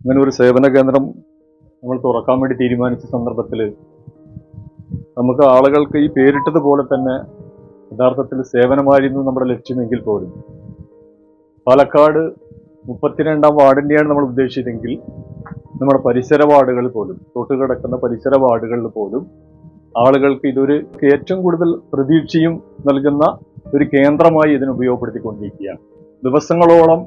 ഇങ്ങനെ ഒരു സേവന കേന്ദ്രം നമ്മൾ തുറക്കാൻ വേണ്ടി തീരുമാനിച്ച സന്ദർഭത്തിൽ നമുക്ക് ആളുകൾക്ക് ഈ പേരിട്ടതുപോലെ തന്നെ യഥാർത്ഥത്തിൽ സേവനമായിരുന്നു നമ്മുടെ ലക്ഷ്യമെങ്കിൽ പോലും പാലക്കാട് 32-ാം വാർഡിൻ്റെയാണ് നമ്മൾ ഉദ്ദേശിച്ചതെങ്കിൽ നമ്മുടെ പരിസര വാർഡുകൾ പോലും തൊട്ടുകിടക്കുന്ന പരിസര വാർഡുകളിൽ പോലും ആളുകൾക്ക് ഇതൊരു ഏറ്റവും കൂടുതൽ പ്രതീക്ഷയും നൽകുന്ന ഒരു കേന്ദ്രമായി ഇതിനെ ഉപയോഗപ്പെടുത്തിക്കൊണ്ടിരിക്കുകയാണ്. ദിവസങ്ങളോളം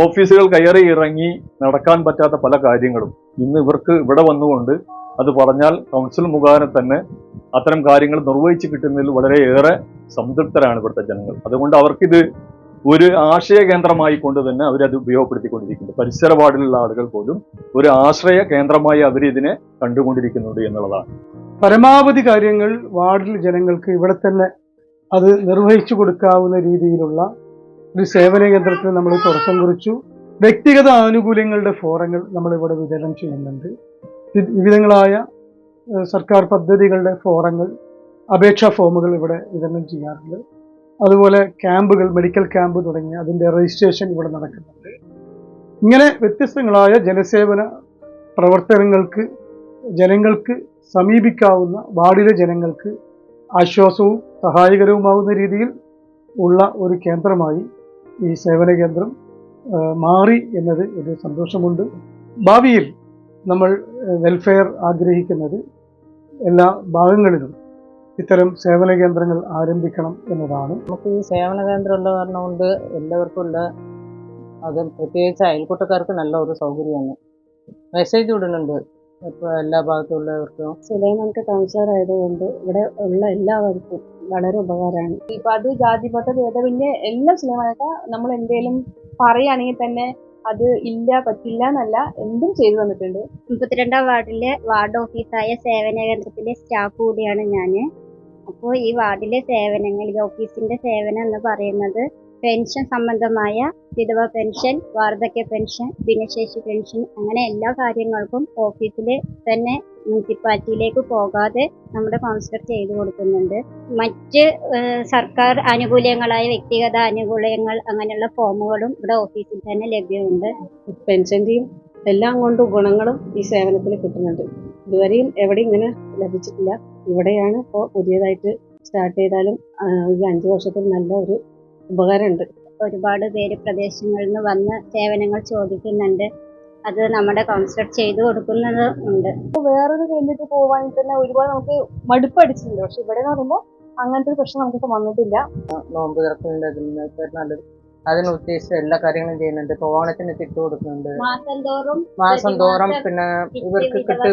ഓഫീസുകൾ കയറി ഇറങ്ങി നടക്കാൻ പറ്റാത്ത പല കാര്യങ്ങളും ഇന്ന് ഇവർക്ക് ഇവിടെ വന്നുകൊണ്ട് അത് പറഞ്ഞാൽ കൗൺസിൽ മുഖാന്തരം തന്നെ അത്തരം കാര്യങ്ങൾ നിർവഹിച്ച് കിട്ടുന്നതിൽ വളരെയേറെ സംതൃപ്തരാണ് ഇവിടുത്തെ ജനങ്ങൾ. അതുകൊണ്ട് അവർക്കിത് ഒരു ആശയ കേന്ദ്രമായി കൊണ്ട് തന്നെ അവരത് ഉപയോഗപ്പെടുത്തിക്കൊണ്ടിരിക്കുന്നുണ്ട്. പരിസര വാർഡിലുള്ള ആളുകൾ പോലും ഒരു ആശ്രയ കേന്ദ്രമായി അവരിതിനെ കണ്ടുകൊണ്ടിരിക്കുന്നുണ്ട് എന്നുള്ളതാണ്. പരമാവധി കാര്യങ്ങൾ വാർഡിൽ ജനങ്ങൾക്ക് ഇവിടെ തന്നെ അത് നിർവഹിച്ചു കൊടുക്കാവുന്ന രീതിയിലുള്ള ഒരു സേവന കേന്ദ്രത്തിന് നമ്മൾ തുടക്കം കുറിച്ചു. വ്യക്തിഗത ആനുകൂല്യങ്ങളുടെ ഫോറങ്ങൾ നമ്മളിവിടെ വിതരണം ചെയ്യുന്നുണ്ട്. വിവിധങ്ങളായ സർക്കാർ പദ്ധതികളുടെ ഫോറങ്ങൾ, അപേക്ഷാ ഫോമുകൾ ഇവിടെ വിതരണം ചെയ്യാറുണ്ട്. അതുപോലെ ക്യാമ്പുകൾ, മെഡിക്കൽ ക്യാമ്പ് തുടങ്ങിയ അതിൻ്റെ രജിസ്ട്രേഷൻ ഇവിടെ നടക്കുന്നുണ്ട്. ഇങ്ങനെ വ്യത്യസ്തങ്ങളായ ജനസേവന പ്രവർത്തനങ്ങൾക്ക് ജനങ്ങൾക്ക് സമീപിക്കാവുന്ന, വാർഡിലെ ജനങ്ങൾക്ക് ആശ്വാസവും സഹായകരവുമാവുന്ന രീതിയിൽ ഉള്ള ഒരു കേന്ദ്രമായി ഈ സേവന കേന്ദ്രം മാറി എന്നത് ഒരു സന്തോഷമുണ്ട്. ഭാവിയിൽ നമ്മൾ വെൽഫെയർ ആഗ്രഹിക്കുന്നത് എല്ലാ ഭാഗങ്ങളിലും ഇത്തരം സേവന കേന്ദ്രങ്ങൾ ആരംഭിക്കണം എന്നതാണ്. നമുക്ക് ഈ സേവന കേന്ദ്രം ഉള്ള കാരണം കൊണ്ട് എല്ലാവർക്കും ഉള്ള അത് പ്രത്യേകിച്ച് അയൽക്കൂട്ടക്കാർക്ക് നല്ല ഒരു സൗകര്യമാണ്. മെസ്സേജ് വിടുന്നുണ്ട് ഇപ്പോൾ എല്ലാ ഭാഗത്തുള്ളവർക്കും. സുലൈമാൻക്ക് കൗൺസിലർ ആയതുകൊണ്ട് ഇവിടെ ഉള്ള എല്ലാവർക്കും വളരെ ഉപകാരമാണ്. ഇപ്പൊ അത് ജാതിമത ഭേദമന്യേ എല്ലാം സുലൈമാനൊക്കെ നമ്മൾ എന്തെങ്കിലും പറയുകയാണെങ്കിൽ തന്നെ അത് ഇല്ല, പറ്റില്ല എന്നല്ല, എന്തും ചെയ്തു തന്നിട്ടുണ്ട്. 32-ാം വാർഡിലെ വാർഡ് ഓഫീസായ സേവന കേന്ദ്രത്തിലെ സ്റ്റാഫ് കൂടിയാണ് ഞാൻ. അപ്പോൾ ഈ വാർഡിലെ സേവനങ്ങൾ, ഈ ഓഫീസിന്റെ സേവനം എന്ന് പറയുന്നത് പെൻഷൻ സംബന്ധമായ വിധവ പെൻഷൻ, വാർദ്ധക്യ പെൻഷൻ, ഭിന്നശേഷി പെൻഷൻ, അങ്ങനെ എല്ലാ കാര്യങ്ങൾക്കും ഓഫീസിൽ തന്നെ മുനിസിപ്പാലിറ്റിയിലേക്ക് പോകാതെ നമ്മുടെ കൗൺസിലർ ചെയ്തു കൊടുക്കുന്നുണ്ട്. മറ്റ് സർക്കാർ ആനുകൂല്യങ്ങളായ വ്യക്തിഗത ആനുകൂല്യങ്ങൾ, അങ്ങനെയുള്ള ഫോമുകളും ഇവിടെ ഓഫീസിൽ തന്നെ ലഭ്യമുണ്ട്. പെൻഷൻ്റെയും എല്ലാം കൊണ്ടും ഗുണങ്ങളും ഈ സേവനത്തിൽ കിട്ടുന്നുണ്ട്. ഇതുവരെയും എവിടെയും ഇങ്ങനെ ലഭിച്ചിട്ടില്ല. ഇവിടെയാണ് ഇപ്പോൾ പുതിയതായിട്ട് സ്റ്റാർട്ട് ചെയ്താലും ഈ 5 വർഷത്തിൽ നല്ല ഒരു ഉപകാരമുണ്ട്. ഒരുപാട് പേര് പ്രദേശങ്ങളിൽ നിന്ന് വന്ന് സേവനങ്ങൾ ചോദിക്കുന്നുണ്ട്. അത് നമ്മുടെ കൗൺസിലർ ചെയ്തു കൊടുക്കുന്നത് ഉണ്ട്. വേറൊരു കഴിഞ്ഞിട്ട് പോവാൻ തന്നെ ഒരുപാട് നമുക്ക് മടുപ്പടിച്ചിട്ടുണ്ട്. പക്ഷെ ഇവിടെ എന്ന് പറയുമ്പോൾ അങ്ങനത്തെ ഒരു പ്രശ്നം നമുക്ക് വന്നിട്ടില്ല. നോമ്പ് തുറക്കുന്നതിന് നല്ലത് അതിന് ഉദ്ദേശിച്ച എല്ലാ കാര്യങ്ങളും ചെയ്യുന്നുണ്ട്. ഇപ്പോൾ ഓണത്തിന് കിറ്റ് കൊടുക്കുന്നുണ്ട് മാസം തോറും. പിന്നെ ഇവർക്ക് കിട്ട്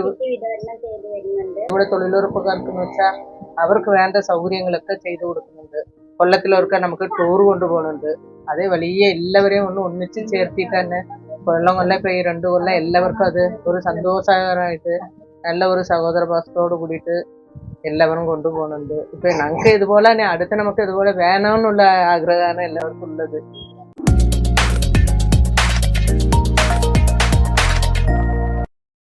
നമ്മുടെ തൊഴിലുറപ്പുകാർക്ക് വെച്ചാൽ അവർക്ക് വേണ്ട സൗകര്യങ്ങളൊക്കെ ചെയ്തു കൊടുക്കുന്നുണ്ട്. കൊല്ലത്തിലവർക്ക് നമുക്ക് ടൂർ കൊണ്ടുപോകുന്നുണ്ട്. അതേ വലിയ എല്ലാവരെയും ഒന്നിച്ച് ചേർത്തിട്ട് തന്നെ കൊല്ലം ഇപ്പോൾ ഈ 2 കൊല്ലം എല്ലാവർക്കും അത് ഒരു സന്തോഷകരമായിട്ട് നല്ല ഒരു സഹോദര ഭാഷത്തോട് കൂടിയിട്ട് എല്ലാവരും കൊണ്ടുപോകുന്നുണ്ട്. ഇപ്പൊ ഞങ്ങൾക്ക് ഇതുപോലെ തന്നെ അടുത്ത് നമുക്ക് ഇതുപോലെ വേണമെന്നുള്ള ആഗ്രഹമാണ് എല്ലാവർക്കും ഉള്ളത്.